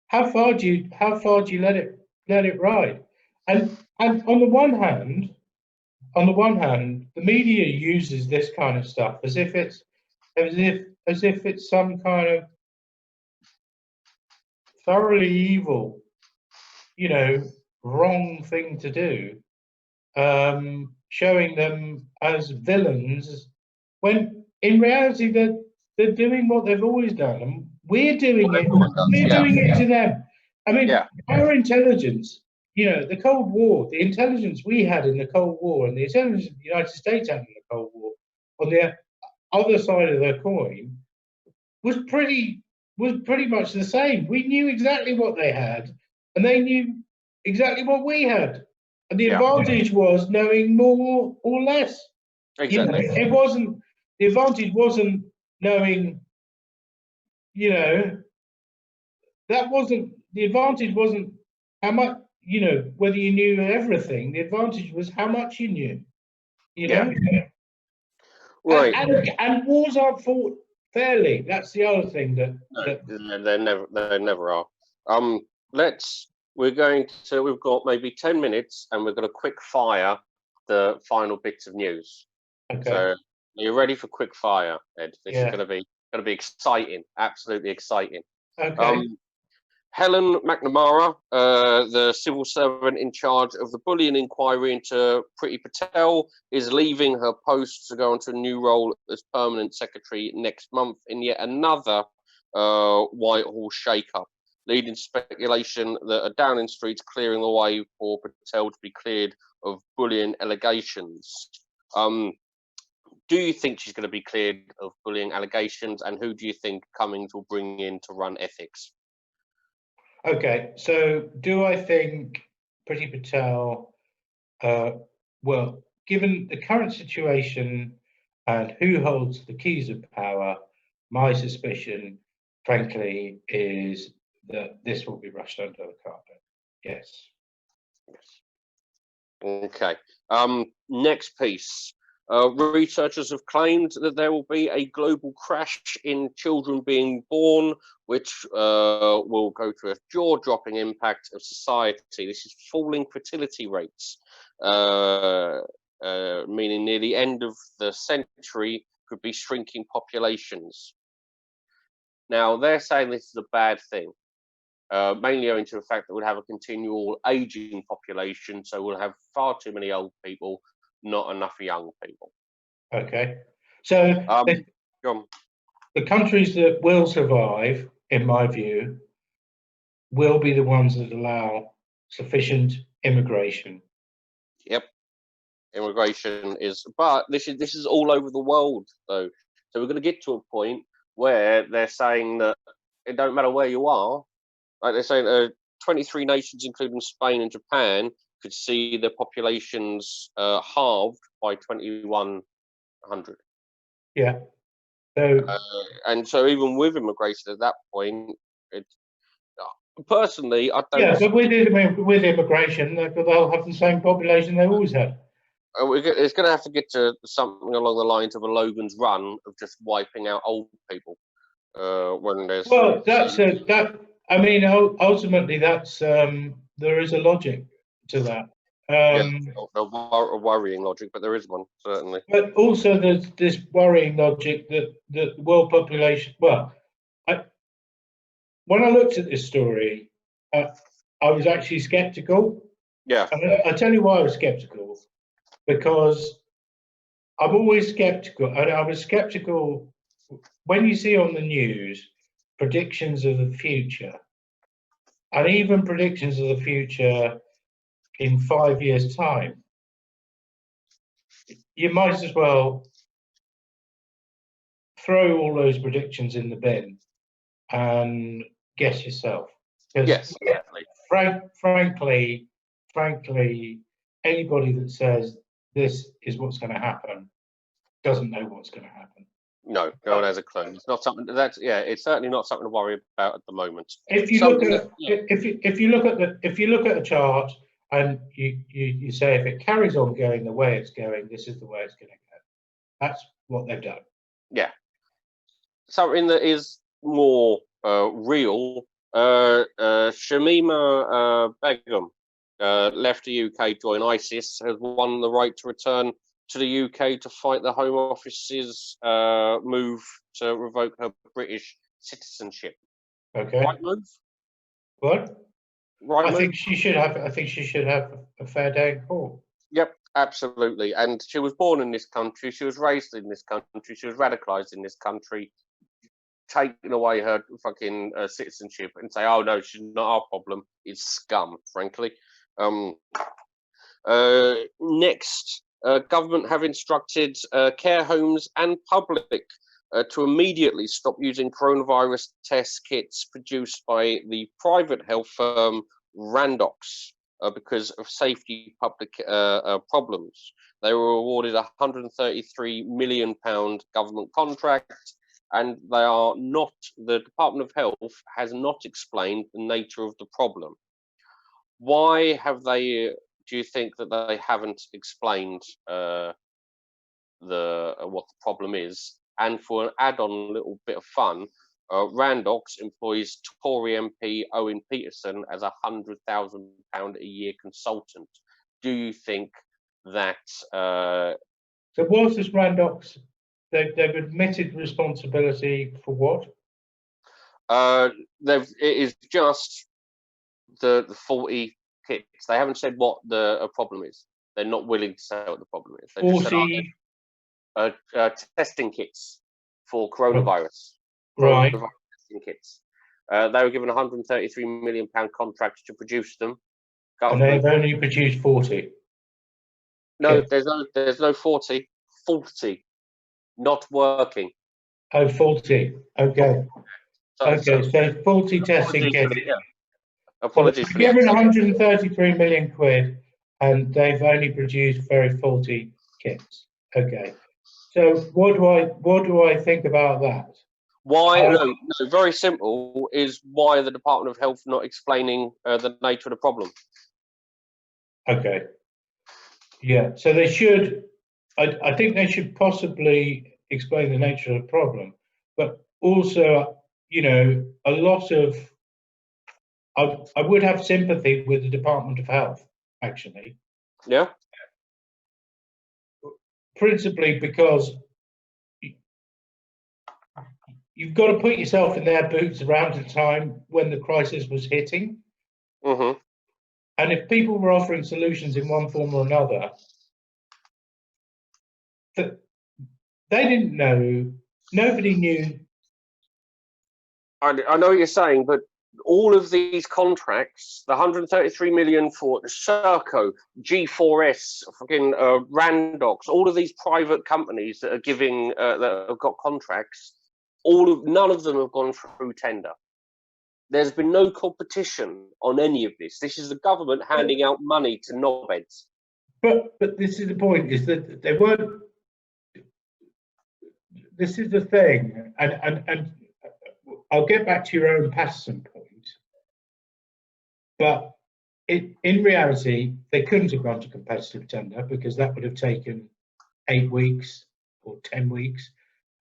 [SPEAKER 2] How far do you let it ride? And on the one hand, the media uses this kind of stuff as if it's some kind of thoroughly evil, wrong thing to do, showing them as villains, when in reality they're doing what they've always done, and we're doing it. We're doing it to them. I mean, our intelligence, the Cold War, the intelligence we had in the Cold War, and the intelligence the United States had in the Cold War, on the other side of the coin, was pretty much the same. We knew exactly what they had, and they knew exactly what we had. And the advantage was knowing more or less.
[SPEAKER 1] Exactly.
[SPEAKER 2] The advantage wasn't knowing, the advantage wasn't how much, whether you knew everything. The advantage was how much you knew,
[SPEAKER 1] Right.
[SPEAKER 2] And wars aren't fought fairly. That's the other thing that,
[SPEAKER 1] No, they never are. We're going to, we've got maybe 10 minutes and we're going to quick fire the final bits of news.
[SPEAKER 2] okay.
[SPEAKER 1] So are you ready for quick fire, Ed? This is
[SPEAKER 2] Yeah.
[SPEAKER 1] going to be exciting, absolutely exciting.
[SPEAKER 2] Okay.
[SPEAKER 1] Helen McNamara, the civil servant in charge of the bullying inquiry into Priti Patel, is leaving her post to go into a new role as permanent secretary next month in yet another Whitehall shake-up, leading speculation that Downing Street's clearing the way for Patel to be cleared of bullying allegations. Do you think she's going to be cleared of bullying allegations, and who do you think Cummings will bring in to run ethics?
[SPEAKER 2] Okay, so do I think Priti Patel, well, given the current situation and who holds the keys of power, my suspicion, frankly, is that this will be rushed under the carpet. Yes.
[SPEAKER 1] Yes. Okay. Next piece. Researchers have claimed that there will be a global crash in children being born, which will go to a jaw-dropping impact of society. This is falling fertility rates, meaning near the end of the century could be shrinking populations. Now, they're saying this is a bad thing. Mainly owing to the fact that we'll have a continual aging population, so we'll have far too many old people, not enough young people.
[SPEAKER 2] Okay, so the countries that will survive, in my view, will be the ones that allow sufficient immigration.
[SPEAKER 1] Yep, immigration is, but this is all over the world though. So we're going to get to a point where they're saying that it don't matter where you are. Like they're saying, 23 nations, including Spain and Japan, could see their populations halved by 2100.
[SPEAKER 2] Yeah. So,
[SPEAKER 1] and so even with immigration at that point, personally, I don't.
[SPEAKER 2] Yeah, but with immigration, they'll have the same population they always had.
[SPEAKER 1] It's going to have to get to something along the lines of a Logan's Run of just wiping out old people. When there's
[SPEAKER 2] I mean, ultimately, that's there is a logic to that.
[SPEAKER 1] A worrying logic, but there is one certainly.
[SPEAKER 2] But also, there's this worrying logic that the world population. Well, when I looked at this story, I was actually skeptical.
[SPEAKER 1] Yeah.
[SPEAKER 2] I tell you why I was skeptical, because I'm always skeptical, and I was skeptical when you see on the news predictions of the future, and even predictions of the future in 5 years' time. You might as well throw all those predictions in the bin and guess yourself.
[SPEAKER 1] Yes, definitely.
[SPEAKER 2] Frankly, anybody that says this is what's going to happen doesn't know what's going to happen.
[SPEAKER 1] No, no one has a clue. It's not something it's certainly not something to worry about at the moment.
[SPEAKER 2] If you look at a chart and you say if it carries on going the way it's going, this is the way it's going to go. That's what they've done.
[SPEAKER 1] Yeah. Something that is more real. Shamima Begum left the UK to join ISIS, has won the right to return to the UK to fight the Home Office's move to revoke her British citizenship.
[SPEAKER 2] Okay.
[SPEAKER 1] Right move?
[SPEAKER 2] What?
[SPEAKER 1] Right
[SPEAKER 2] I
[SPEAKER 1] move?
[SPEAKER 2] think she should have a fair day in court.
[SPEAKER 1] Yep, absolutely. And she was born in this country. She was raised in this country. She was radicalised in this country. Taking away her fucking citizenship and say, "Oh no, she's not our problem." It's scum, frankly. Next, government have instructed care homes and public to immediately stop using coronavirus test kits produced by the private health firm Randox because of safety public problems. They were awarded a £133 million government contract, and they are not. The Department of Health has not explained the nature of the problem. Why have they? Do you think that they haven't explained what the problem is? And for an add-on little bit of fun, Randox employs Tory MP Owen Peterson as a £100,000 a year consultant. Do you think that?
[SPEAKER 2] So what's this Randox? They've admitted responsibility for what?
[SPEAKER 1] It is just the faulty kits. They haven't said what the problem is. They're not willing to say what the problem is. They just said, testing kits for coronavirus.
[SPEAKER 2] Right.
[SPEAKER 1] Coronavirus testing kits. They were given a £133 million contract to produce them.
[SPEAKER 2] And they've only produced 40.
[SPEAKER 1] No, there's no 40. 40, not working.
[SPEAKER 2] Oh, 40. Okay. So 40 testing kits.
[SPEAKER 1] Yeah. Apologies.
[SPEAKER 2] So given 133 million quid, and they've only produced very 40 kits. Okay. So what do I think about that?
[SPEAKER 1] Why? No, very simple. Is why the Department of Health not explaining the nature of the problem?
[SPEAKER 2] Okay. Yeah. So they should. I think they should possibly explain the nature of the problem, but also, you know, a lot of. I would have sympathy with the Department of Health, actually.
[SPEAKER 1] Yeah.
[SPEAKER 2] Principally because you've got to put yourself in their boots around the time when the crisis was hitting.
[SPEAKER 1] Mm-hmm.
[SPEAKER 2] And if people were offering solutions in one form or another, that they didn't know, nobody knew.
[SPEAKER 1] I know what you're saying, but all of these contracts, the 133 million for Serco, G4S, fucking Randox, all of these private companies that are giving that have got contracts, none of them have gone through tender. There's been no competition on any of this. This is the government handing out money to knobheads.
[SPEAKER 2] But this is the point: is that they weren't. This is the thing, and I'll get back to your own Patterson point. But in reality, they couldn't have gone to competitive tender because that would have taken 8 weeks or 10 weeks,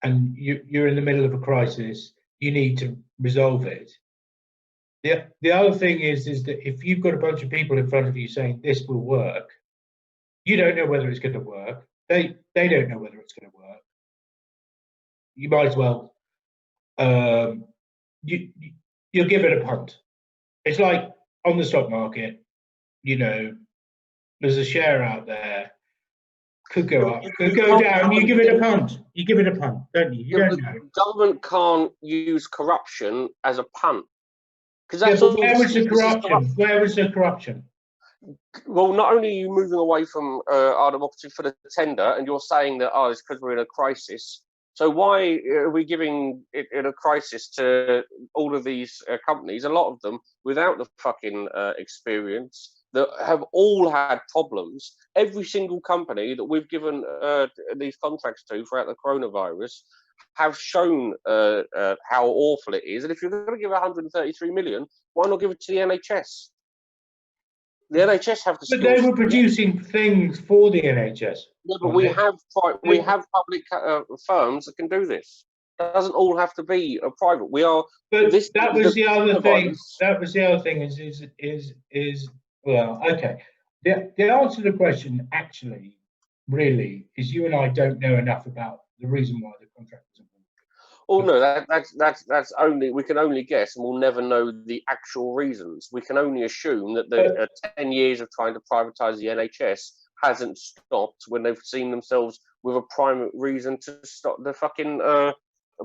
[SPEAKER 2] and you're in the middle of a crisis. You need to resolve it. The other thing is that if you've got a bunch of people in front of you saying this will work, you don't know whether it's going to work. They don't know whether it's going to work. You might as well you'll give it a punt. It's like on the stock market, you know, there's a share out there, could go up, could go down. You give it a punt. You give it a punt, don't you? You don't know.
[SPEAKER 1] Government can't use corruption as a punt.
[SPEAKER 2] Where was the corruption? Where was the corruption?
[SPEAKER 1] Well, not only are you moving away from our democracy for the tender, and you're saying that it's because we're in a crisis. So why are we giving it in a crisis to all of these companies, a lot of them without the fucking experience, that have all had problems? Every single company that we've given these contracts to throughout the coronavirus have shown how awful it is. And if you're going to give 133 million, why not give it to the NHS? The NHS have the skills.
[SPEAKER 2] But they were producing things for the NHS.
[SPEAKER 1] Yeah, but we have public firms that can do this. It doesn't all have to be a private. We are.
[SPEAKER 2] But that was the other thing. That was the other thing. Is well, okay. The answer to the question actually, really, is you and I don't know enough about the reason why the contract was involved.
[SPEAKER 1] Oh no, that's only, we can only guess, and we'll never know the actual reasons. We can only assume that the 10 years of trying to privatise the NHS hasn't stopped when they've seen themselves with a prime reason to stop the fucking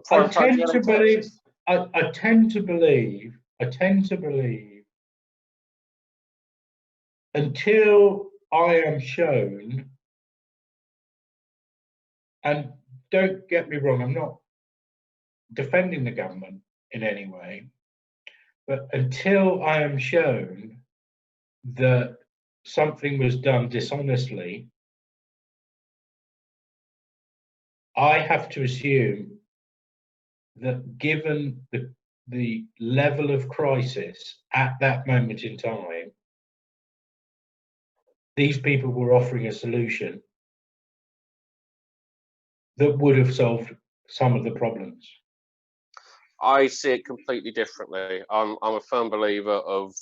[SPEAKER 1] privatising the NHS.
[SPEAKER 2] I tend to believe until I am shown, and don't get me wrong, I'm not defending the government in any way, but until I am shown that something was done dishonestly, I have to assume that given the level of crisis at that moment in time, these people were offering a solution that would have solved some of the problems?
[SPEAKER 1] I see it completely differently. I'm a firm believer of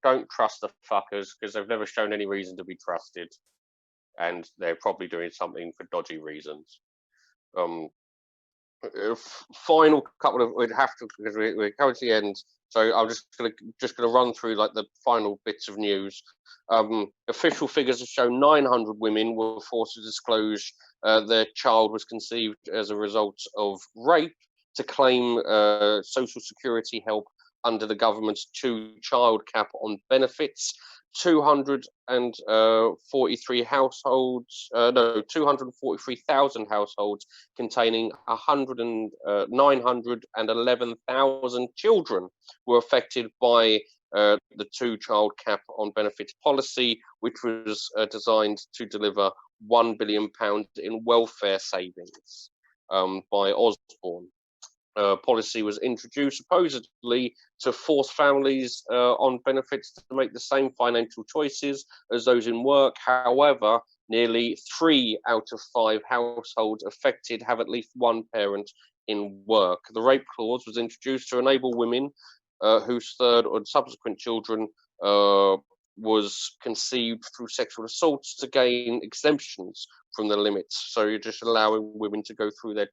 [SPEAKER 1] don't trust the fuckers because they've never shown any reason to be trusted, and they're probably doing something for dodgy reasons. Final couple of we'd have to because we're coming to the end. So I'm just gonna run through like the final bits of news. Official figures have shown 900 women were forced to disclose their child was conceived as a result of rape to claim social security help under the government's two-child cap on benefits. 243 households, no, 243,000 households containing 911,000 children were affected by the two-child cap on benefits policy, which was designed to deliver £1 billion in welfare savings by Osborne. Policy was introduced supposedly to force families on benefits to make the same financial choices as those in work. However, nearly 3 out of 5 households affected have at least one parent in work. The rape clause was introduced to enable women whose third or subsequent children was conceived through sexual assaults to gain exemptions from the limits. So you're just allowing women to go through their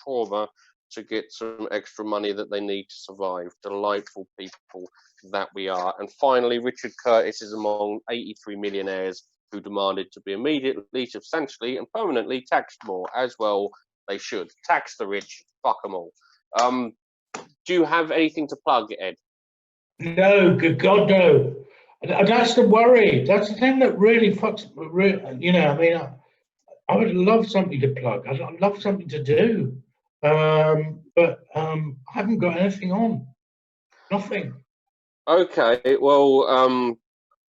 [SPEAKER 1] trauma to get some extra money that they need to survive. Delightful people that we are. And finally, Richard Curtis is among 83 millionaires who demanded to be immediately, substantially, and permanently taxed more. As well, they should. Tax the rich, fuck them all. Do you have anything to plug, Ed?
[SPEAKER 2] No, good God, no. That's the worry. That's the thing that really fucks, you know, I mean, I would love something to plug. I'd love something to do. But I haven't got anything on. Nothing.
[SPEAKER 1] Okay, well,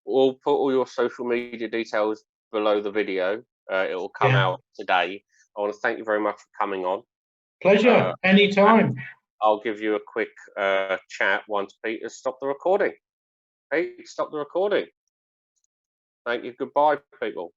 [SPEAKER 1] we'll put all your social media details below the video. It will come out today. I want to thank you very much for coming on.
[SPEAKER 2] Pleasure. Anytime.
[SPEAKER 1] I'll give you a quick chat once Peter's stopped the recording. Pete, stop the recording. Thank you. Goodbye, people.